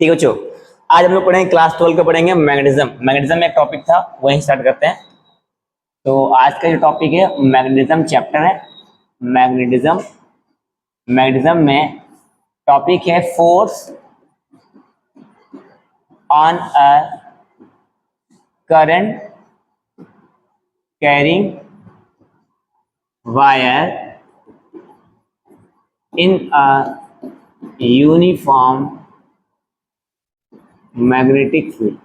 ठीक है बच्चों, आज हम लोग पढ़ेंगे क्लास 12 का पढ़ेंगे मैग्नेटिज्म। मैग्नेटिज्म में एक टॉपिक था, वही स्टार्ट करते हैं। तो आज का जो टॉपिक है मैग्नेटिज्म चैप्टर है। मैग्नेटिज्म मैग्नेटिज्म में टॉपिक है force on a current carrying wire in a uniform magnetic field.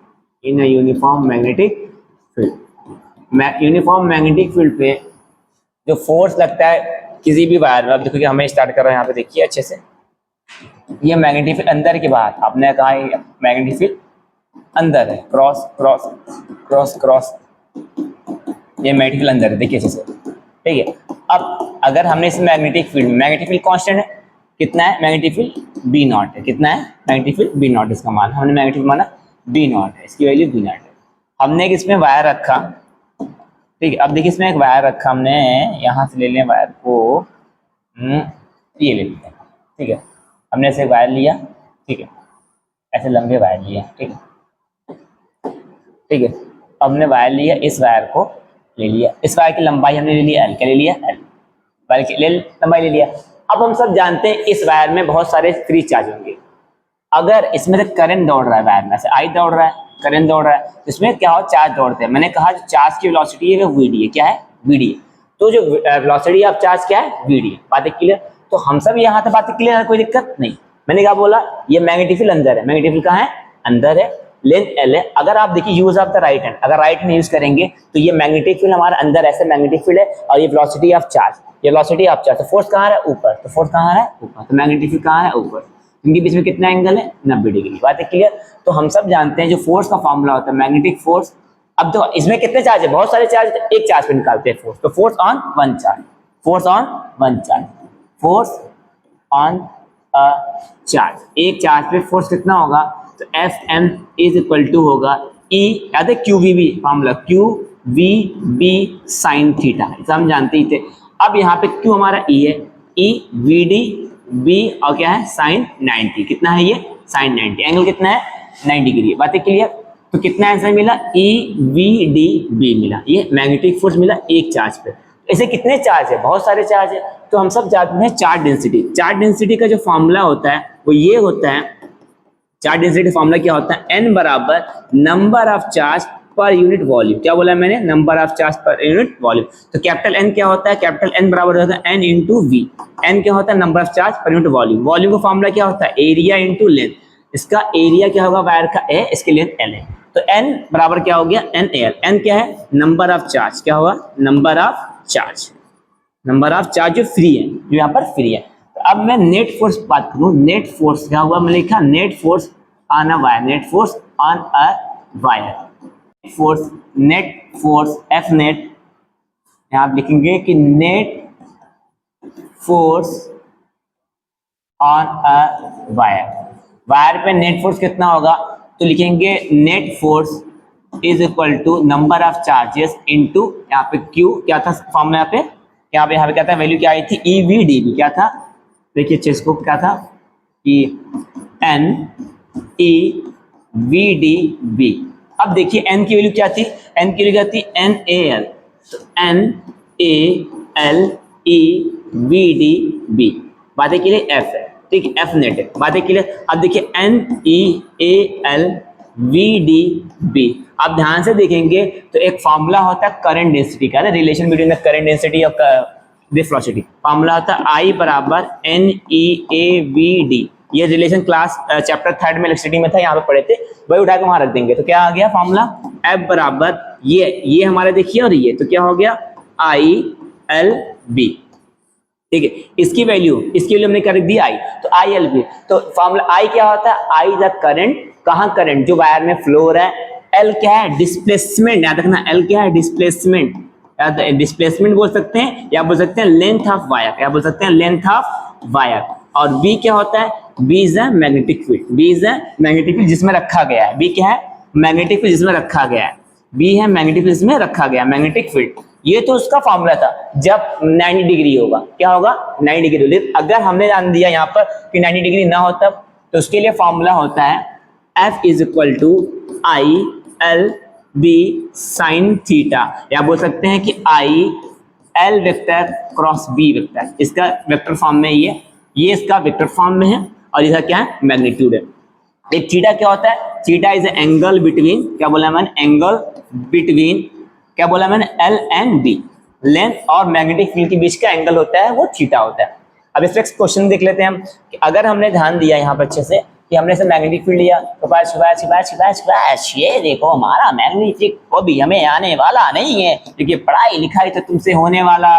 In a uniform magnetic field. Uniform magnetic field पे जो फोर्स लगता है किसी भी वायर में, अब देखो कि हमें स्टार्ट कर रहे हैं यहाँ पे, देखिए अच्छे से। ये मैग्नेटिक फील्ड अंदर की बात आपने कहा, मैग्नेटिक फील्ड अंदर है, क्रॉस क्रॉस क्रॉस क्रॉस, ये मैग्नेटिक फील्ड अंदर है, देखिए अच्छे से। ठीक है, अब अगर हमने इस मैग्नेटिक फील्ड कांस्टेंट है, कितना है मैग्नेटिक फील्ड बी नॉट है। कितना है मैग्नेटिक फील्ड बी नॉट, इसका मान हमने मैग्नेटिक फील्ड माना बी नॉट है, इसकी वैल्यू बी नॉट है। हमने एक इसमें वायर रखा, ठीक है। अब देखिए इसमें एक वायर रखा हमने, यहाँ से ले लें वायर को, ये ले लेते हैं, ठीक है। हमने ऐसे वायर लिया, ठीक है, ऐसे लंबे वायर लिया, ठीक है, ठीक है। अब हमने वायर लिया, इस वायर को ले लिया, इस वायर की लंबाई हमने ले लिया एल, क्या ले लिया एल, वायर की लंबाई ले लिया। अब हम सब जानते हैं इस वायर में बहुत सारे फ्री चार्ज होंगे। अगर इसमें से करंट दौड़ रहा है, वायर में से आई दौड़ रहा है, करंट दौड़ रहा है, तो इसमें क्या हो, चार्ज दौड़ते हैं। मैंने कहा जो चार्ज की वेलोसिटी है वो वीडी है, क्या है वीडी है। तो जो वेलोसिटी ऑफ चार्ज क्या है वीडी है। बातें क्लियर? तो हम सब यहाँ से बातें क्लियर है, कोई दिक्कत नहीं। मैंने क्या बोला, ये मैग्नेटिक फील्ड अंदर है, मैग्नेटिक फील्ड कहाँ है अंदर है, लेंथ एल है। अगर आप देखिए use of the right hand, अगर राइट हैंड यूज करेंगे तो ये मैग्नेटिक फील्ड हमारा अंदर ऐसे मैग्नेटिक फील्ड है, और ये वेलोसिटी ऑफ चार्ज, ये वेलोसिटी ऑफ चार्ज। तो फोर्स कहाँ है ऊपर, तो फोर्स कहाँ है ऊपर, तो मैग्नेटिक फील्ड कहाँ है ऊपर। इनके बीच में कितना एंगल है 90 डिग्री। बात है क्लियर? तो हम सब जानते हैं जो फोर्स का फॉर्मूला होता है मैग्नेटिक फोर्स। अब तो इसमें कितने चार्ज है, बहुत सारे चार्ज, एक चार्ज पे निकालते हैं फोर्स। तो force on one charge, force on one charge, force on a charge, एक चार्ज पे फोर्स कितना होगा, तो f m is equal to होगा ई, याद है q v b formula, q v b sine theta, हम जानते ही थे। अब यहाँ पे क्यू हमारा ई है, ई वी डी बी, और क्या है साइन 90, कितना है ये साइन 90, एंगल कितना है 90 डिग्री। बातें क्लियर? तो कितना आंसर मिला, ई वी डी बी मिला, ये मैग्नेटिक फोर्स मिला एक चार्ज पे। ऐसे कितने चार्ज है, बहुत सारे चार्ज है। तो हम सब जानते हैं चार्ज डेंसिटी। चार्ज डेंसिटी का जो फॉर्मूला होता है वो ये होता है, चार्ज डेंसिटी फॉर्मूला क्या होता है, एन बराबर number of charge per unit volume. क्या बोला मैंने, number of charge per unit volume. तो कैपिटल एन क्या होता है, कैपिटल एन बराबर होता है एन इंटू वी। एन क्या होता है, number of charge per unit volume. Volume का फॉर्मूला क्या होता है, एरिया इंटू लेंथ। इसका एरिया क्या होगा वायर का ए, इसकी लेंथ एल है। तो एन बराबर क्या हो गया एन एल। एन क्या है, नंबर ऑफ चार्ज, क्या होगा number of charge, number of charge जो फ्री है, जो यहाँ पर फ्री है। तो अब मैं नेट फोर्स बात करूं, नेट फोर्स क्या हुआ, मैंने लिखा net force on a wire, net force on a wire, force net force f net, यहां आप लिखेंगे कि net force on a wire, wire पे नेट फोर्स कितना होगा, तो लिखेंगे net force is equal to number of charges into, यहाँ पे क्यू क्या था फॉर्मूला पे, यहाँ पे क्या था वैल्यू क्या आई थी, ई वी डी बी, क्या था देखिए चेस को, क्या था कि n e v d b. अब देखिए एन की वैल्यू क्या थी, एन की वैल्यू क्या थी एन ए एल, तो n a l e v d b, बातें के लिए एफ है, ठीक है, एफ नेट है, बातें के लिए। अब देखिए n e a l v d b, आप ध्यान से देखेंगे तो एक फॉर्मूला होता है करंट डेंसिटी का, relation between the current density of this velocity. Formula होता है आई बराबर n e a v d. ये रिलेशन क्लास चैप्टर 3 में इलेक्ट्रिसिटी में था, यहाँ पे पढ़े थे, वही उठा के वहां रख देंगे। तो क्या आ गया फॉर्मूला, एफ बराबर ये हमारे देखिए, और ये तो क्या हो गया आई एल बी, ठीक है। इसकी वैल्यू हमने कर दी आई, तो आई एल बी। तो फॉर्मूला आई क्या होता है, आई द करंट, कहाँ करंट जो वायर में फ्लो हो रहा है, एल क्या है डिस्प्लेसमेंट, याद रखना एल क्या है डिस्प्लेसमेंट, डिस्प्लेसमेंट बोल सकते हैं, या बोल सकते हैं लेंथ ऑफ वायर, या बोल सकते हैं लेंथ ऑफ वायर। और बी क्या होता है, b is a magnetic field, b is a magnetic field जिसमें रखा गया है, बी क्या है मैग्नेटिक फील्ड जिसमें रखा गया है, बी है मैग्नेटिक फील्ड जिसमें रखा गया मैग्नेटिक फील्ड। ये तो उसका फॉर्मूला था जब 90 डिग्री होगा, क्या होगा 90 डिग्री। अगर हमने जान दिया यहाँ पर कि 90 डिग्री ना हो तब, तो उसके लिए फॉर्मूला होता है F is equal to i l b sine theta, या बोल सकते हैं कि i l vector cross b vector, इसका वेक्टर फॉर्म में ये इसका वेक्टर फॉर्म में है और इसका क्या है, मैग्नीट्यूड है। एक थीटा क्या होता है, थीटा इज एंगल बिटवीन, क्या बोला मैंने, एंगल बिटवीन, क्या बोला मैंने, एल एंड बी, लेंथ और मैग्नेटिक फील्ड के बीच का एंगल होता है वो थीटा होता है। अब इस नेक्स्ट क्वेश्चन देख लेते हैं हम कि अगर हमने ध्यान दिया यहाँ पर अच्छे से कि हमने से मैग्नेटिक फील्ड लिया तो पास ये देखो हमारा मैग्नेटिक वो भी हमें आने वाला नहीं है, क्योंकि पढ़ाई लिखाई तो तुमसे होने वाला,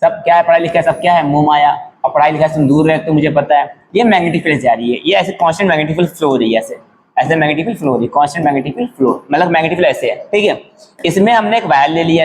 सब क्या है, पढ़ाई लिखाई सब क्या है, मोह माया, और पढ़ाई लिखाई से दूर रहते हो मुझे पता है। ये मैग्नेटिक फील्ड जा रही है, ये ऐसे कांस्टेंट मैग्नेटिक फील्ड फ्लो हो रही है, ऐसे मैग्नेटिक फील्ड फ्लो हो रही है, कांस्टेंट मैग्नेटिक फील्ड फ्लो, मतलब मैग्नेटिक फील्ड ऐसे है, ठीक है। इसमें हमने एक वायर ले लिया,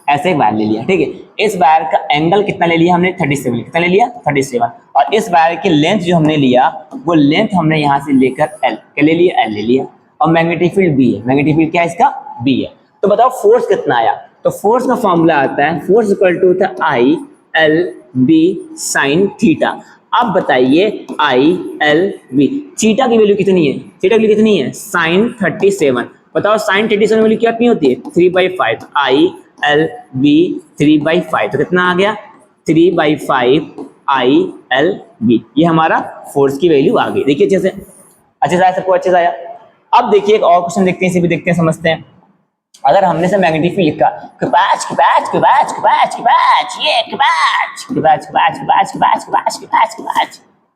ऐसे एक वायर ले लिया, ठीक है। इस वायर का एंगल कितना ले लिया हमने, 37, कितना ले लिया, 37, और इस वायर की लेंथ जो हमने लिया वो लेंथ हमने यहाँ से लेकर एल, क्या ले लिया, एल ले लिया, और मैग्नेटिक फील्ड बी है, मैग्नेटिक फील्ड क्या है इसका, बी है। तो बताओ फोर्स कितना आया, तो फोर्स का फॉर्मूला आता है, फोर्स इक्वल टू था i l b sine theta. अब बताइए आई एल बी, थीटा की वैल्यू कितनी है, थीटा की वैल्यू कितनी है, साइन 37, बताओ साइन 37 वैल्यू क्या होती है, 3/5, आई एल बी 3/5, तो कितना आ गया, 3/5 आई एल बी, ये हमारा फोर्स की वैल्यू आ गई। देखिए अच्छे से आया, सबको अच्छे से आया। अब देखिए एक और क्वेश्चन देखते हैं, इसे भी देखते हैं, समझते हैं। अगर हमने से मैग्नेटिक फील्ड लिखा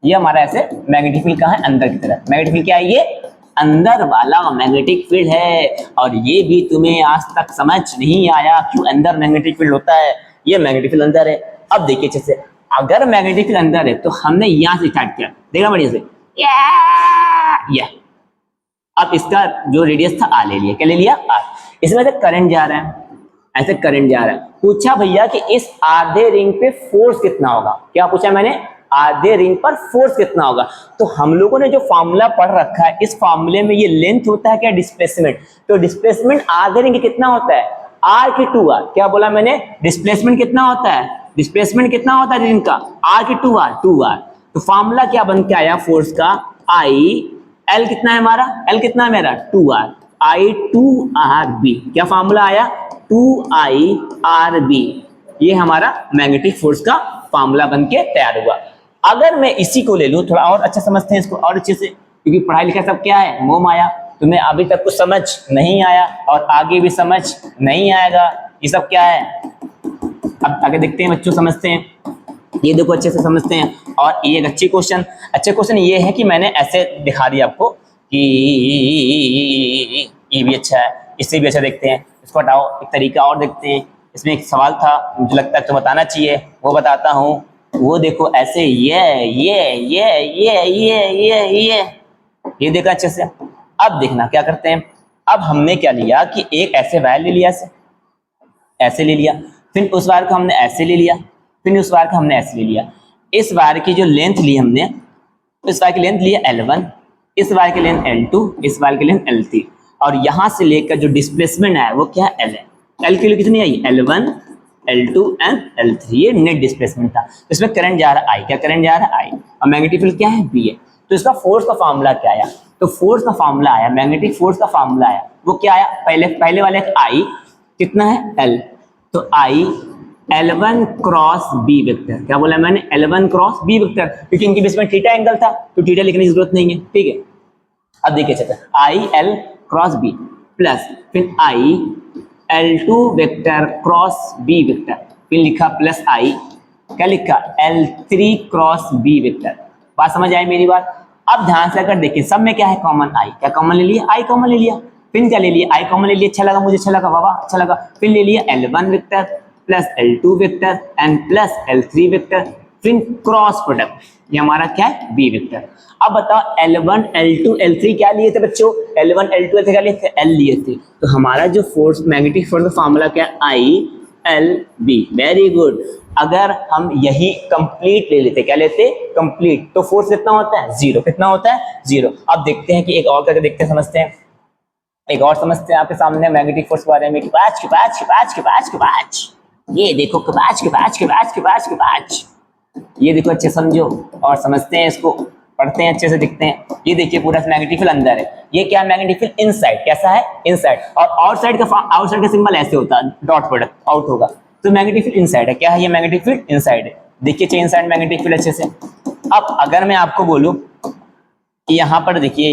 ये हमारा ऐसे मैग्नेटिक फील्ड कहाँ है, अंदर की तरफ, मैग्नेटिक फील्ड क्या है, ये अंदर वाला मैग्नेटिक फील्ड है, और ये भी तुम्हें आज तक समझ नहीं आया क्यों अंदर मैग्नेटिक फील्ड होता है, ये मैग्नेटिक फील्ड अंदर है। अब देखिए अच्छे से, अगर मैग्नेटिक फील्ड अंदर है तो हमने यहाँ से स्टार्ट किया, देखा बढ़िया से, या अब इसका जो रेडियस था आर ले लिया, क्या ले लिया, आर, इसमें से करंट जा रहा है, ऐसे करंट जा रहा है। पूछा भैया कि इस आधे रिंग पे फोर्स कितना होगा, क्या पूछा मैंने, आधे रिंग पर फोर्स कितना होगा। तो हम लोगों ने जो फॉर्मूला पढ़ रखा है, इस फॉर्मूले में ये लेंथ होता है क्या, डिस्प्लेसमेंट, तो डिस्प्लेसमेंट आधे रिंग कितना होता है, आर की 2r, क्या बोला मैंने, डिस्प्लेसमेंट कितना होता है, डिस्प्लेसमेंट कितना होता है रिंग का, आर की 2r, तो फॉर्मूला क्या बन के आया फोर्स का, आई एल कितना है हमारा, एल कितना है मेरा, 2r, आई 2rb, क्या फॉर्मूला आया, 2irb, ये हमारा मैग्नेटिक फोर्स का फॉर्मूला बन के तैयार हुआ। अगर मैं इसी को ले लूं, थोड़ा और अच्छा समझते हैं इसको और अच्छे से, क्योंकि पढ़ाई लिखाई सब क्या है, मोह माया, तुम्हें अभी तक कुछ समझ नहीं आया और आगे भी समझ नहीं आएगा, ये सब क्या है। अब आगे देखते हैं बच्चों, समझते हैं, ये देखो अच्छे से समझते हैं। और ये एक अच्छे क्वेश्चन ये है कि मैंने ऐसे दिखा दिया आपको कि ये भी अच्छा है, इससे भी अच्छा देखते हैं, इसको हटाओ, एक तरीका और देखते हैं। इसमें एक सवाल था, मुझे लगता है तो बताना चाहिए, वो बताता हूँ। वो देखो ऐसे, ये देखा अच्छे से। अब देखना क्या करते हैं, अब हमने क्या लिया कि एक ऐसे वायर ले लिया, ऐसे ले लिया, फिर उस वायर को हमने ऐसे ले लिया, फिर उस वायर को हमने ऐसे ले लिया। इस वायर की जो लेंथ ली हमने, इस वायर की लेंथ ली है L1, इस वायर की लेंथ L2, इस वायर की लेंथ L3, और यहां से लेकर जो डिस्प्लेसमेंट है वो क्या है, L है। L की कितनी आई, L1, L2 एंड L3, ये नेट डिस्प्लेसमेंट था। तो इसमें करंट जा रहा है I, क्या करंट जा रहा है I, और मैग्नेटिक फील्ड क्या है, B है। तो इसका फोर्स का फॉर्मूला क्या आया, तो फोर्स का फॉर्मूला आया, मैग्नेटिक फोर्स का फॉर्मूला आया, वो क्या आया, पहले वाले I कितना है, L, तो I L1 cross b vector, क्या बोला मैंने, L1 क्रॉस बी वेक्टर, क्योंकि इनके बीच में थीटा एंगल था तो थीटा लिखने की जरूरत नहीं है, ठीक है। अब देखिए चलते, i l cross b plus फिर i L2 vector cross b vector, फिर लिखा प्लस आई, क्या लिखा, L3 क्रॉस बी वेक्टर। बात समझ आई मेरी बात। अब ध्यान से अगर देखिए, सब में क्या है कॉमन, आई, क्या कॉमन ले लिया, आई कॉमन ले लिया, फिर क्या ले लिया, आई कॉमन ले लिया, अच्छा लगा, मुझे अच्छा लगा बाबा, अच्छा लगा, फिर ले लिया L1 vector plus L2 vector and plus L3 vector, फिर क्रॉस प्रोडक्ट, ये हमारा क्या है, बी वेक्टर। अब बताओ L1 L2 L3 क्या लिए थे बच्चों, L1 L2 L3 क्या लिए थे, L लिए थे। तो हमारा जो फोर्स, मैग्नेटिक फोर्स का फॉर्मूला क्या है, i l b, very good. अगर हम यही कंप्लीट ले लेते, क्या लेते, कंप्लीट, तो फोर्स कितना होता है, जीरो, कितना होता है, जीरो। अब देखते हैं कि एक और करके देखते हैं, समझते हैं, एक और समझते हैं आपके सामने मैग्नेटिक फोर्स के बारे में, ये देखो ये देखो अच्छे समझो और समझते हैं इसको। पढ़ते हैं अच्छे से, दिखते हैं। ये देखिए पूरा मैग्नेटिक फील्ड अंदर है, ये क्या मैग्नेटिक फील्ड इनसाइड, कैसा है इनसाइड, और आउटसाइड का सिंबल ऐसे होता है, डॉट प्रोडक्ट आउट होगा, तो मैग्नेटिक फील्ड इनसाइड है। क्या है ये मैग्नेटिक फील्ड इनसाइड है, देखिए चाहिए इनसाइड मैग्नेटिक फील्ड अच्छे से। अब अगर मैं आपको बोलूं कि यहाँ पर देखिए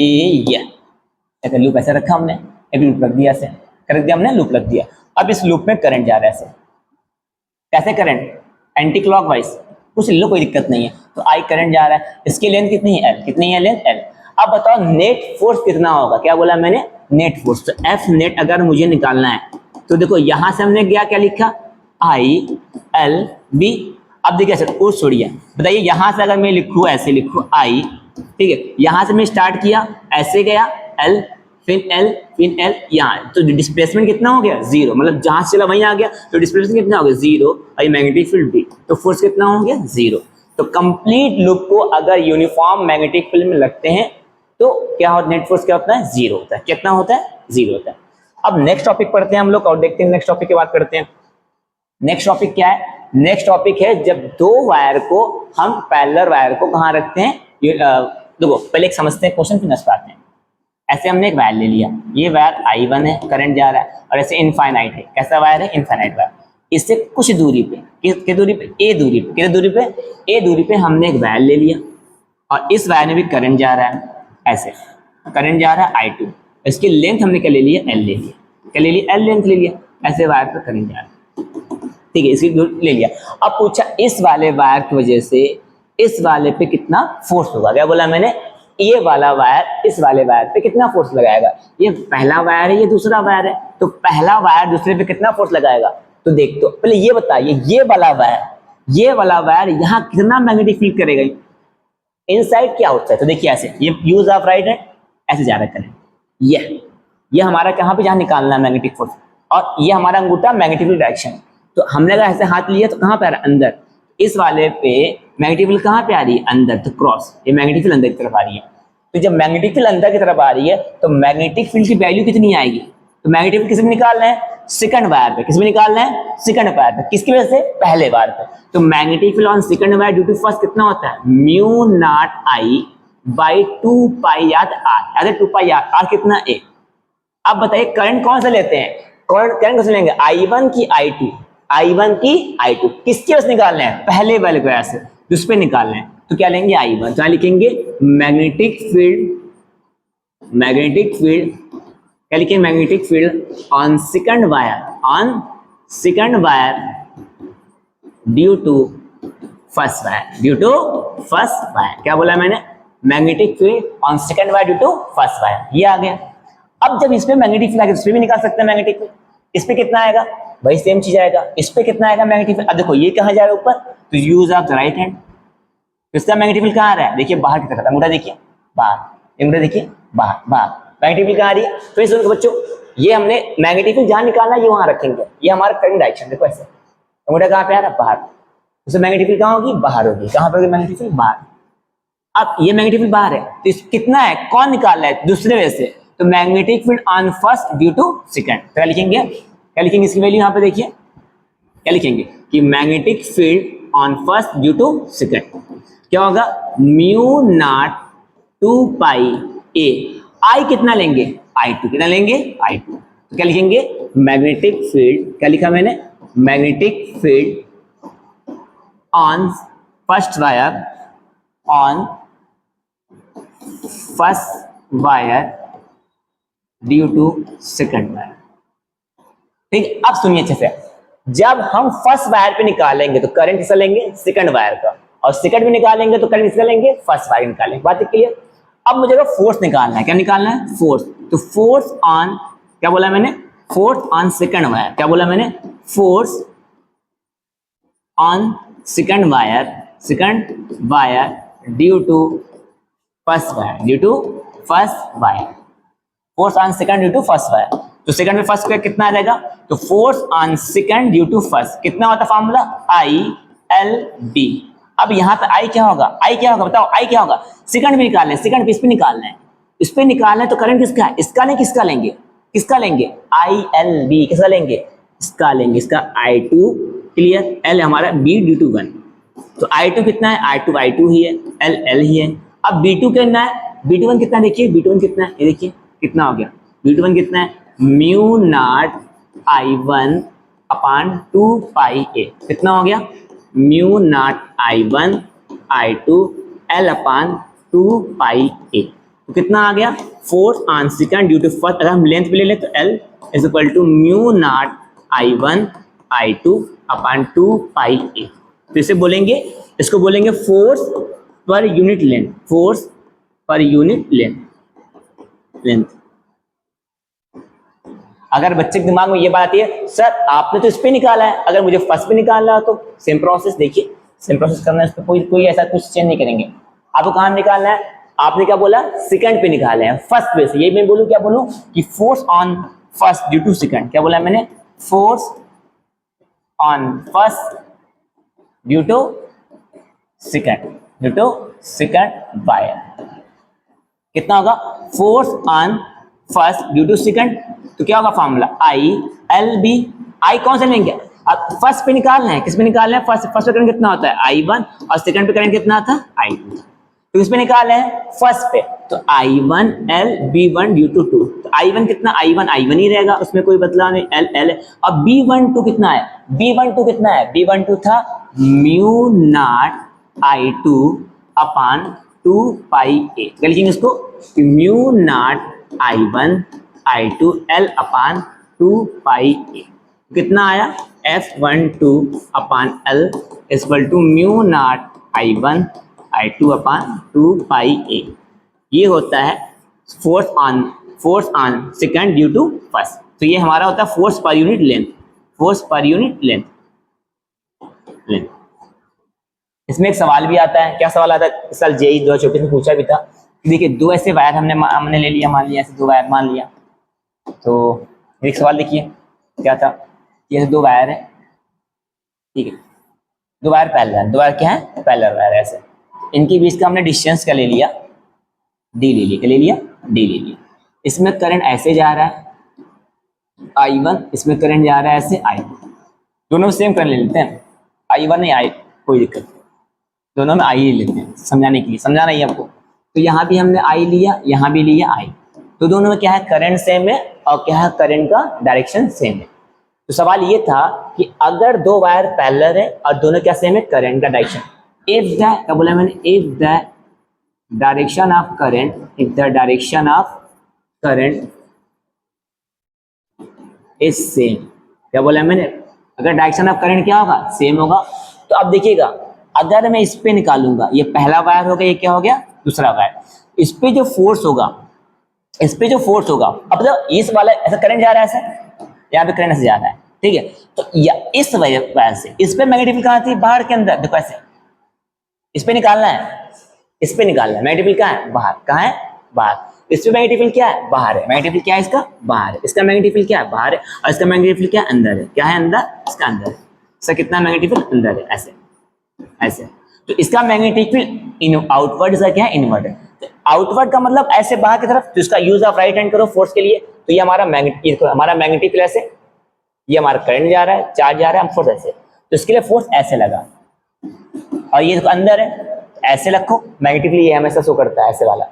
ये लूप ऐसे रखा हमने, एक लूप रख दिया, ऐसे कर दिया हमने, लूप रख दिया। अब इस लूप में करंट जा रहा है ऐसे, कैसे करंट, एंटी क्लॉकवाइज, कुछ लो कोई दिक्कत नहीं है। तो आई करंट जा रहा है, इसकी लेंथ कितनी है एल, कितनी है लेंथ एल। अब बताओ नेट फोर्स कितना होगा, क्या बोला मैंने नेट फोर्स, तो एफ नेट अगर मुझे निकालना है तो देखो यहां से हमने क्या लिखा आई एल बी। अब देखिए सर कोर्स छोड़िए, बताइए यहां से अगर मैं लिखूँ ऐसे लिखूँ आई, ठीक है, यहां से मैं स्टार्ट किया ऐसे गया एल फिर एल यहाँ, तो डिस्प्लेसमेंट कितना हो गया जीरो, मतलब जहां से चला वहीं आ गया, तो डिस्प्लेसमेंट कितना हो गया जीरो, और ये मैग्नेटिक फील्ड बी, तो फोर्स कितना हो गया जीरो। तो कंप्लीट लूप को अगर यूनिफॉर्म मैग्नेटिक फील्ड में लगते हैं तो क्या होता है, नेट फोर्स क्या होता है जीरो होता है, कितना होता है जीरो होता है। अब नेक्स्ट टॉपिक पढ़ते हैं हम लोग और देखते हैं नेक्स्ट टॉपिक की बात करते हैं। नेक्स्ट टॉपिक क्या है, नेक्स्ट टॉपिक है जब दो वायर को हम पैरेलल वायर को कहाँ रखते हैं। देखो पहले एक समझते हैं क्वेश्चन फिर नेक्स्ट आते हैं। ऐसे हमने एक वायर ले लिया, ये वायर I1 है, करंट जा रहा है, और ऐसे इनफाइनाइट है, कैसा वायर है इनफाइनाइट वायर। इससे कुछ दूरी पे, किस दूरी पे, ए दूरी पे, किस दूरी पे, ए दूरी पे हमने एक वायर ले लिया, और इस वायर में भी करंट जा रहा है, ऐसे करंट जा रहा है I2, इसकी लेंथ हमने क्या ले लिया एल ले लिया, क्या ले लिया एल लेंथ ले लिया, ऐसे वायर पे करंट जा रहा है, ठीक है, इसकी ले लिया। अब पूछा इस वाले वायर की वजह से इस वाले पे कितना फोर्स होगा, क्या बोला मैंने, ये वाला वायर इस वाले वायर पे कितना फोर्स लगाएगा। ये पहला वायर है, ये दूसरा वायर है, तो पहला वायर दूसरे पे कितना फोर्स लगाएगा। तो देख, तो पहले ये बताइए ये वाला वायर यहाँ कितना मैग्नेटिक फील्ड करेगा, इनसाइड क्या होता है। तो देखिए ऐसे, ये यूज ऑफ राइट है, ऐसे जा रहा करें, ये हमारा कहाँ पे जहाँ निकालना है मैग्नेटिक फोर्स, और ये हमारा अंगूठा मैग्नेटिक डायरेक्शन। तो हमने अगर ऐसे हाथ लिया तो कहाँ पे आ रहा है अंदर, इस वाले पे मैग्नेटिक फील्ड कहाँ पे आ रही है अंदर, तो क्रॉस, ये मैग्नेटिक फील्ड अंदर की तरफ आ रही है। तो जब मैग्नेटिक फील्ड अंदर की तरफ आ रही है तो मैग्नेटिक फील्ड की वैल्यू कितनी आएगी, तो मैग्नेटिक फील्ड किस में निकालना है सेकंड वायर पे, किस में निकालना है सेकंड वायर पे, किसकी वजह से पहले वायर पे। तो magnetic field on second wire due to first कितना होता है mu naught i by 2 pi r, याद है 2 पाई आर कितना ए। अब बताइए करंट कौन सा लेते हैं, करंट कौन सा लेंगे I1 की I2, किसके वजह से निकालना है पहले वाले वायर से, जिस पे निकालना है, तो क्या लेंगे I1, क्या लिखेंगे मैग्नेटिक फील्ड क्या लिखेंगे magnetic field on second wire due to first wire, क्या बोला मैंने magnetic field on second wire due to first wire, ये आ गया। अब जब इस पे मैग्नेटिक फील्ड आएगा इस पे भी निकाल सकते हैं मैग्नेटिक फील्ड, इस पे कितना आएगा वही सेम चीज आएगा, इस पे कितना आएगा मैग्नेटिक फील्ड। अब देखो ये कहाँ जाएगा ऊपर, तो use of the right hand, इसका मैग्नेटिक फील्ड कहाँ आ रहा है, देखिए बाहर की तरफ, अंगूठा देखिए बाहर, अंगूठा देखिए बाहर, मैग्नेटिक फील्ड कहाँ आ रही है। तो इस बच्चों ये हमने मैग्नेटिक फील्ड जहाँ निकालना है ये वहां रखेंगे, ये हमारा करंट डायरेक्शन, देखो ऐसे अंगूठा कहाँ पे आ रहा है बाहर, उससे मैग्नेटिक फील्ड कहाँ होगी बाहर होगी, कहाँ पर होगी मैग्नेटिक फील्ड बाहर। अब ये मैग्नेटिक फील्ड बाहर है तो इस कितना है कौन निकाल रहा है दूसरे वे से, तो magnetic field on first due to second, क्या लिखेंगे इसकी वैल्यू यहाँ पे देखिए, क्या लिखेंगे कि magnetic field on first due to second क्या होगा म्यू नॉट 2 पाई ए, आई कितना लेंगे I2, कितना लेंगे I2, तो क्या लिखेंगे मैग्नेटिक फील्ड, क्या लिखा मैंने magnetic field on first wire due to second wire. ठीक, अब सुनिए अच्छे से, जब हम फर्स्ट वायर पे निकालेंगे तो करंट किसका लेंगे सेकंड वायर का, और सेकंड में निकालेंगे तो करंट किसका लेंगे फर्स्ट वायर निकालेंगे, बात क्लियर। अब मुझे फोर्स निकालना है, क्या निकालना है फोर्स, तो फोर्स ऑन क्या बोला मैंने फोर्स ऑन सेकंड वायर, क्या बोला मैंने force on second wire due to first wire, force on second due to first wire. तो सेकंड में फर्स्ट का कितना आ जाएगा, तो force on second due to first कितना होता है फॉर्मूला ILB। अब यहाँ पे आई क्या होगा बताओ, आई क्या होगा, सेकंड में निकालना है, सेकंड पे इस पे निकालना है, इस पे निकालना है, तो करंट किसका है इसका नहीं, किसका लेंगे ILB, किसका लेंगे इसका लेंगे, इसका I2 क्लियर, L हमारा B ड्यू टू 1, तो I2 कितना है I2 ही है, L ही है। अब B2 करना है, B21 कितना देखिए, B21 कितना है, ये देखिए कितना हो गया, B21 कितना है, mu naught I1 upon 2 pi a, कितना हो गया, mu naught I1 I2 L upon 2 pi a, तो कितना आ गया, force on second due to first, अगर हम लेंथ भी ले लें तो L is equal to mu naught I1 I2 upon 2 pi a, तो इसे बोलेंगे, इसको बोलेंगे force per unit length, force per unit length. अगर बच्चे के दिमाग में ये बात आती है, सर आपने तो इस पे निकाला है, अगर मुझे फर्स्ट पे निकालना हो तो सेम प्रोसेस, देखिए सेम प्रोसेस करना है, इस पे कोई ऐसा कुछ चेंज नहीं करेंगे। आपको कहां निकालना है, आपने क्या बोला, सेकंड पे निकाले हैं, फर्स्ट पे से, ये मैं बोलूं, क्या बोलूं कि force on first due to second, क्या बोला मैंने, force on first due to second wire, कितना होगा, force on first due to second, तो क्या होगा formula, i l b, i कौन सा लेंगे, अब फर्स्ट पे निकालना है, किस पे निकालना है, फर्स्ट पे करंट कितना होता है I1 और सेकंड पे करंट कितना था I2, तो इस पे निकालना है फर्स्ट पे, तो I1 L B1 due to 2, तो I1 कितना, I1 ही रहेगा, उसमें कोई बदलाव नहीं, L है, अब B12 कितना है, B12 कितना है, B12 था mu naught I2 upon 2 pi a, लिखेंगे इसको mu naught I1 I2 L upon 2 pi a, कितना आया, F12 upon L equal to mu naught I1 I2 upon 2 pi a, ये होता है force on second due to first, तो ये हमारा होता है force per unit length, force per unit length. इसमें एक सवाल भी आता है, क्या सवाल आता है, इस साल जेई 2024 में पूछा भी था, देखिए दो ऐसे वायर हमने ले लिया, मान लिया ऐसे दो वायर मान लिया, तो एक सवाल देखिए क्या था, ये दो वायर है, ठीक है, दो वायर पैरेलल, दो वायर क्या है, पैरेलल वायर, ऐसे इनके बीच का हमने डिस्टेंस क्या ले लिया, डी ले लिया, क्या ले लिया, डी ले लिया, इसमें करंट ऐसे जा रहा है I1, इसमें करंट जा रहा है ऐसे I2, दोनों सेम करंट ले लेते हैं, I1 नहीं I, कोई दिक्कत नहीं, दोनों में I ले लेते हैं समझाने के लिए, समझाना ही आपको, तो यहाँ भी हमने I लिया, यहाँ भी लिया I, तो दोनों में क्या है, करंट सेम है और क्या है, करंट का डायरेक्शन सेम है, तो सवाल ये था कि अगर दो वायर पैरेलल है और दोनों क्या सेम है, करंट का डायरेक्शन, इफ द, क्या बोला मैंने, if the direction of current, if the direction of current is same, क्या बोला मैंने, अगर डायरेक्शन ऑफ करंट क्या होगा, सेम होगा, तो अब देखिएगा अगर मैं इस पे निकालूंगा, ये पहला वायर हो गया, ये क्या हो गया, दूसरा वायर, इस पे जो फोर्स होगा, इस पे जो फोर्स होगा, अब तो इस वाला ऐसा करंट जा रहा है, ऐसे यहाँ पे करंट ऐसे जा रहा है, ठीक है, तो या इस वजह से इस पे मैग्नेटिक फील्ड कहाँ थी, बाहर के अंदर, देखो ऐसे इस पे निकालना है, इस पे निकालना है, मैग्नेटिक फील्ड कहाँ है, बाहर, कहाँ है, बाहर, इस पे मैग्नेटिक फील्ड क्या है, बाहर है, मैग्नेटिक फील्ड क्या है इसका, बाहर है, इसका मैग्नेटिक फील्ड क्या है, बाहर है, और इसका मैग्नेटिक फील्ड क्या है, अंदर है, क्या है, अंदर, इसका अंदर है, इसका कितना मैग्नेटिक फील्ड, अंदर है, ऐसे ऐसे, तो इसका मैग्नेटिक फील्ड आउटवर्ड, इसका क्या है, इनवर्ड है, तो आउटवर्ड का मतलब ऐसे बाहर की तरफ, तो इसका यूज ऑफ राइट हैंड करो फोर्स के लिए, तो ये हमारा मैग्नेटिक फील्ड ऐसे, ये हमारा करंट जा रहा है, चार्ज जा रहा है, हम फोर्स ऐसे, तो इसके लिए फोर्स ऐसे लगा, और ये तो अंदर है, ऐसे रखो, मैग्नेटिक फील्ड ये हमेशा शो करता है, ऐसे वाला,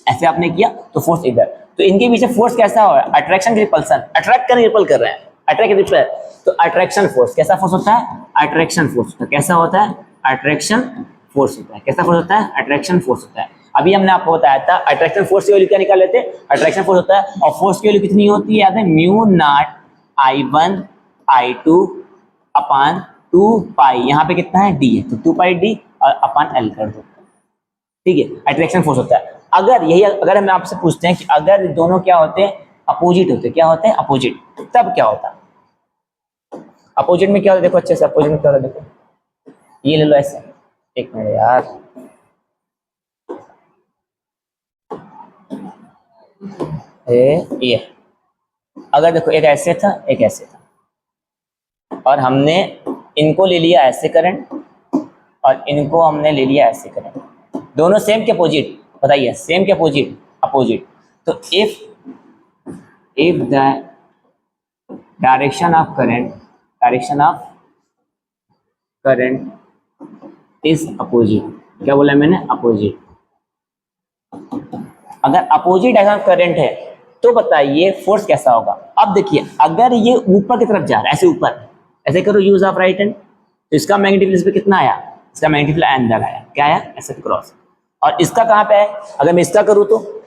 ऐसे आपने किया तो फोर्स इधर, तो इनके पीछे फोर्स कैसा हो रहा है, अट्रैक्शन की रिपल्सन, अट्रैक्ट कर रिपल कर रहे हैं, अट्रैक्ट रिपल, तो अट्रैक्शन फोर्स, कैसा फोर्स होता है, अट्रैक्शन फोर्स, तो कैसा होता है, अट्रैक्शन फोर्स होता है, कैसा फोर्स होता है, अट्रैक्शन फोर्स होता है, अभी हमने आपको बताया था अट्रैक्शन फोर्स की वैल्यू क्या निकाल लेते हैं, अट्रैक्शन फोर्स होता है, और फोर्स की वैल्यू कितनी होती है, याद है, mu naught I1 I2 upon 2 पाई, यहाँ पे कितना है, डी है, तो 2 पाई डी और अपान एल कर दो, ठीक है, अट्रैक्शन फोर्स होता है। अगर यही, अगर हम आपसे पूछते हैं कि अगर दोनों क्या होते हैं, अपोजिट होते, क्या होते हैं, अपोजिट, तब क्या होता, अपोजिट में क्या होता है, देखो अच्छे से, अपोजिट में क्या होता है, देखो ये ले लो ऐसे, एक मिनट यार, ये अगर देखो एक ऐसे था, एक ऐसे था, और हमने इनको ले लिया ऐसे करंट और इनको हमने ले लिया ऐसे करंट, दोनों सेम के अपोजिट, बताइए सेम के अपोजिट, अपोजिट, तो if the direction of current is opposite, क्या बोला मैंने, अपोजिट, अगर अपोजिट डायरेक्शन ऑफ करंट है तो बताइए फोर्स कैसा होगा। अब देखिए अगर ये ऊपर की तरफ जा रहा है, ऐसे ऊपर, ऐसे करो यूज ऑफ राइट हैंड, तो इसका मैग्नेटिक फील्ड इस पे कितना आया, इसका मैग्नेटिक फील्ड अंदर आया, क्या आया, ऐसे क्रॉस। और इसका कहाँ पे है, अगर मैं इसका करूँ तो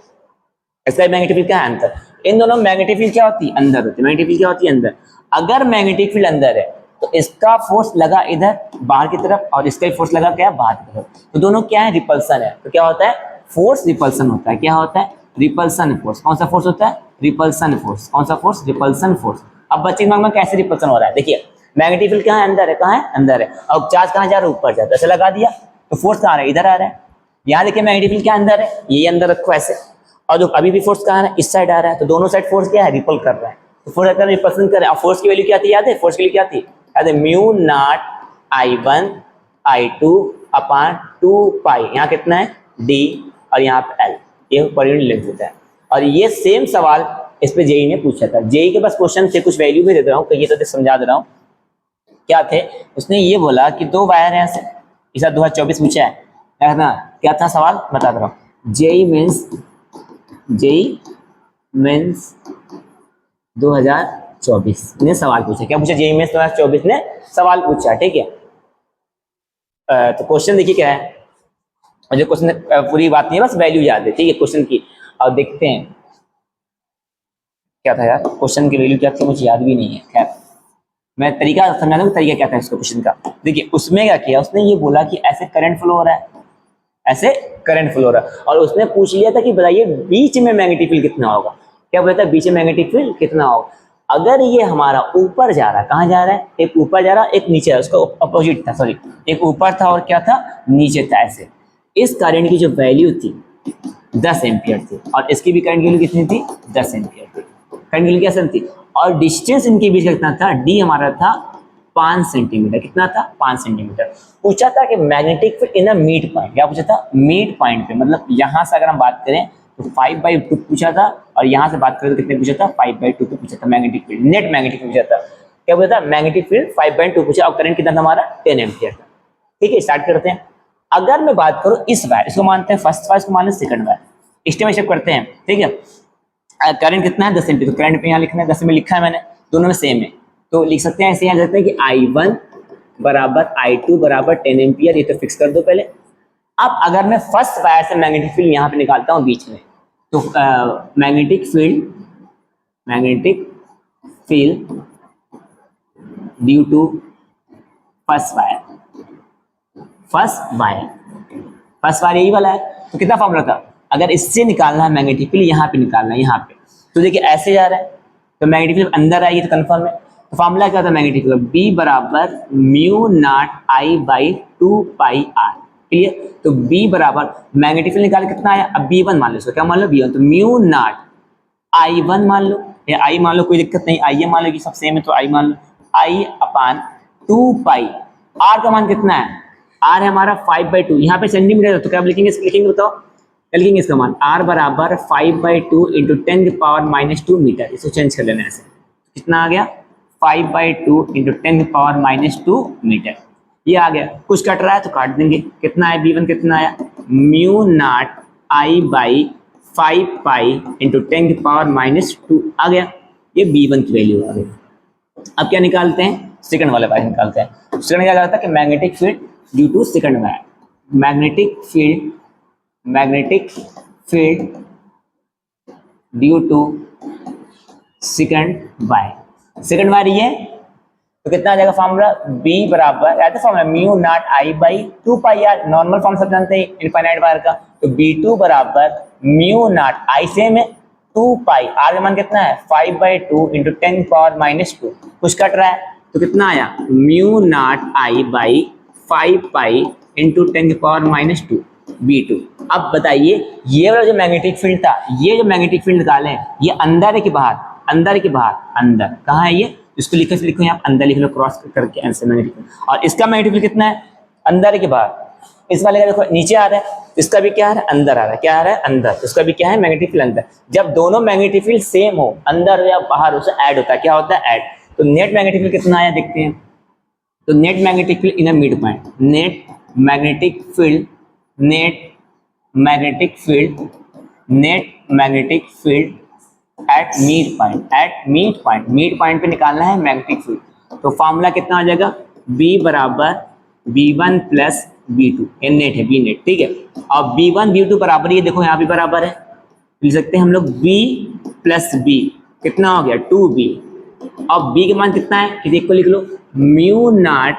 इसका मैग्नेटिक फील्ड क्या है, अंदर। इन दोनों मैग्नेटिक फील्ड क्या होती है, अंदर होती है। मैग्नेटिक फील्ड क्या होती है, अंदर। अगर मैग्नेटिक फील्ड अंदर है तो इसका फोर्स लगा इधर बाहर की तरफ और इसका ही फोर्स लगा क्या, बाहर की तरफ, तो दोनों क्या है, रिपल्सन है। तो क्या होता है, फोर्स रिपल्सन होता है। क्या होता है, रिपल्सन फोर्स। कौन सा फोर्स होता है, रिपल्सन फोर्स। कौन सा फोर्स, रिपल्सन फोर्स। अब बच्चे दिमाग में कैसे रिपल्सन हो रहा है, देखिए मैग्नेटिक फील्ड कहाँ है, अंदर है, कहाँ है, अंदर है। अब चार्ज कहाँ जा रहा है, ऊपर जा रहा है, ऐसे लगा दिया तो फोर्स कहाँ आ रहा है, इधर आ रहा है। यहाँ देखिए मैग्नेटिक फील्ड क्या अंदर है, ये अंदर रखो ऐसे, और जो अभी भी फोर्स कहाँ आ रहा है, इस साइड आ रहा है, तो दोनों साइड फोर्स क्या है, रिपल कर रहा है। तो फोर्स अगर रिपल्सन कर रहा है, फोर्स की वैल्यू क्या थी, याद है, फोर्स की वैल्यू क्या थी, याद है, mu naught I1 I2 upon 2 पाई, यहाँ कितना है d और यहाँ पे L, ये पर यूनिट लेंथ होता है। और ये सेम सवाल इस पे जेई ने पूछा था। जेई के पास क्वेश्चन थे, कुछ वैल्यू भी दे रहा हूँ, तो ये तो समझा दे रहा हूँ क्या थे। उसने ये बोला कि दो वायर हैं ऐसे, इस 2024 पूछा है, क्या था सवाल, बता दे रहा हूँ। जेई मेंस 2024 ने सवाल पूछा, क्या पूछा, जेई मेंस 2024 ने सवाल पूछा, ठीक है। तो क्वेश्चन देखिए क्या है, और जो क्वेश्चन पूरी बात नहीं है, बस वैल्यू याद है, ठीक है, क्वेश्चन की। और देखते हैं क्या था यार, क्वेश्चन की वैल्यू क्या थी, मुझे याद भी नहीं है। खैर मैं तरीका समझा दूँ, तरीका क्या था इसको क्वेश्चन का। देखिए उसमें क्या किया, उसने ये बोला कि ऐसे करंट फ्लो हो रहा है, ऐसे करंट फ्लो हो रहा है, और उसने पूछ लिया था कि बताइए बीच में मैग्नेटिक फील्ड कितना होगा। क्या बोला था, बीच में मैग्नेटिक फील्ड कितना होगा। अगर ये हमारा ऊपर जा रहा है, कहाँ जा रहा है, एक ऊपर जा रहा है, एक नीचे है, उसका अपोजिट था, सॉरी, एक ऊपर था और क्या था, नीचे था, ऐसे। इस करंट की जो वैल्यू थी 10 एम्पियर थी, और इसकी भी करंट की वैल्यू कितनी थी, 10 एम्पियर थी। करंट की वैल्यू कैसे थी, और डिस्टेंस इनके बीच कितना था, डी हमारा था 5 सेंटीमीटर। कितना था, 5 सेंटीमीटर। पूछा था कि magnetic field in a mid point, क्या पूछा था, मिड पॉइंट पे, मतलब यहाँ से अगर हम बात करें तो 5/2 पूछा था, और यहाँ से बात करें तो कितने पूछा था, 5/2 पे पूछा था magnetic field, net magnetic field पूछा था। क्या पूछा था, मैग्नेटिक फील्ड 5/2 पूछा, और करंट कितना था हमारा, 10 एम्पियर था। ठीक है, स्टार्ट करते हैं। अगर मैं बात करूँ इस वायर, इसको मानते हैं फर्स्ट वायर, इसको मान लें second wire, step by step करते हैं, ठीक है। करंट कितना है, 10 एम्पियर, तो करंट पे यहाँ लिखना है, 10 में लिखा है मैंने, दोनों में सेम है, तो लिख सकते हैं ऐसे, यहाँ लिखते हैं कि I1 बराबर I2 बराबर 10 एम्पियर, ये तो फिक्स कर दो पहले। अब अगर मैं फर्स्ट वायर से मैग्नेटिक फील्ड यहाँ पे निकालता हूँ बीच में, तो magnetic field due to first wire यही वाला है, तो कितना फॉर्मूला था, अगर इससे निकालना है मैग्नेटिक फील्ड, यहाँ पे निकालना है, यहाँ पे, तो देखिए ऐसे जा रहा है, तो मैग्नेटिक फील्ड अंदर आएगी, तो कंफर्म है। तो फॉर्मूला क्या था मैग्नेटिक फील्ड, बी बराबर mu naught I/2 pi r, clear. तो बी बराबर मैग्नेटिक फील्ड निकाल कितना आया, अब B1 मान लो, इसको क्या मान लो, B1, तो म्यू नॉट I1 मान लो, या I मान लो, कोई दिक्कत नहीं, I मान लो कि सब सेम है, तो I मान लो, I/2 पाई, R का मान कितना है, R है हमारा 5/2, यहाँ पे सेंटीमीटर है, तो क्या लिखेंगे, लिखेंगे बताओ, क्या लिखेंगे इसका मान, R बराबर 5/2 इंटू 10⁻² मीटर, इसको चेंज कर लेना ऐसे, कितना आ गया, 5/2 इंटू 10⁻² मीटर, ये आ गया। कुछ कट रहा है तो काट देंगे, कितना है B1 कितना आया, म्यू नॉट I/5 पाई इंटू 10⁻² आ गया, ये B1 की वैल्यू आ गई। अब क्या निकालते हैं, सेकंड वाले वायर निकालते हैं। सेकंड क्या करता है कि magnetic field due to second wire, magnetic field due to second wire ये, तो कितना आ जाएगा फॉर्मूला, B बराबर, याद है formula, mu naught I/2 pi r, normal form सब जानते हैं इनफाइनाइट वायर का, तो B2 बराबर म्यू नॉट I सेम है 2 पाई, आर का मान कितना है 5/2 इंटू 10⁻², कुछ कट रहा है तो कितना आया, म्यू नॉट I/5 पाई इंटू 10⁻² B2। अब बताइए ये वाला जो मैग्नेटिक फील्ड था, ये जो मैग्नेटिक फील्ड निकाले, ये अंदर है कि बाहर, अंदर है कि बाहर, अंदर, कहाँ है ये, इसको लिखो यहाँ अंदर लिख लो, क्रॉस करके आंसर मैग्नेटिक फील्ड। और इसका मैग्नेटिक फील्ड कितना है, अंदर है कि बाहर, इस वाले का देखो नीचे आ रहा है, इसका भी क्या आ रहा है, अंदर आ रहा है, क्या आ रहा है, अंदर, इसका भी क्या है, मैग्नेटिक फील्ड अंदर। जब दोनों मैग्नेटिक फील्ड सेम हो, अंदर या बाहर, उसे ऐड होता है, क्या होता है, ऐड। तो नेट मैग्नेटिक फील्ड कितना आया देखते हैं, तो net magnetic field in a mid point, net magnetic field net magnetic field at mid point, at mid point पे निकालना है मैग्नेटिक फील्ड। तो फॉर्मूला कितना आ जाएगा, B बराबर V1 प्लस V2, ये नेट है, B नेट, ठीक है। अब V1 V2 बराबर, ये देखो यहाँ भी बराबर है, लिख सकते हैं हम लोग B प्लस B, कितना हो गया 2B। अब B का मान कितना है, इसी को लिख लो, mu naught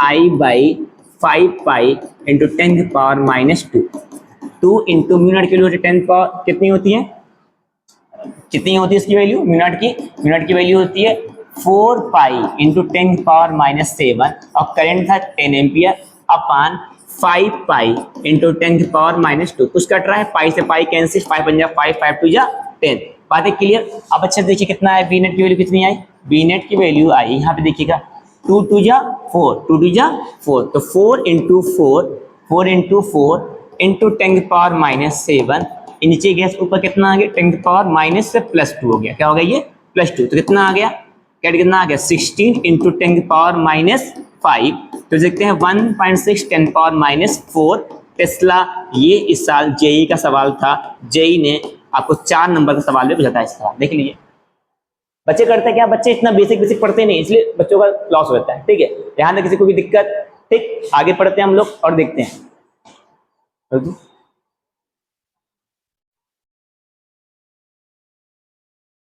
I by 5 pi into 10⁻², 2 into mu naught की वैल्यू 10 पावर कितनी होती है, कितनी होती है इसकी वैल्यू, म्यू नॉट की वैल्यू होती है 4 पाई इंटू 10⁻⁷, और करंट था 10 एम्पियर अपान 5 पाई इंटू 10⁻²। कुछ कट रहा है, पाई से पाई कैंसिल, 5 बन जा 5, 5 2 जा 10। बात है क्लियर। अब अच्छा देखिए कितना है, बी नेट की वैल्यू कितनी आई, बी नेट की वैल्यू आई यहाँ पे देखिएगा 2 2 जा 4, 2 2 जा 4, तो 4 इंटू 4 इंटू 10⁻⁷, नीचे गैस ऊपर कितना आ गया 10⁻- से +2 हो गया, क्या हो गया ये +2, तो कितना आ गया, कितना आ गया 16 इंटू 10⁻⁵, तो देखते हैं 1.6 10⁻⁴। टेस्ला, ये इस साल जेई का सवाल था, जेई ने आपको 4 नंबर का सवाल भी पूछा था, इस सवाल देख लीजिए। बच्चे करते क्या, बच्चे इतना बेसिक पढ़ते नहीं, इसलिए बच्चों का लॉस होता है, ठीक है। ध्यान दें किसी को भी दिक्कत, ठीक, आगे पढ़ते हैं हम लोग और देखते हैं।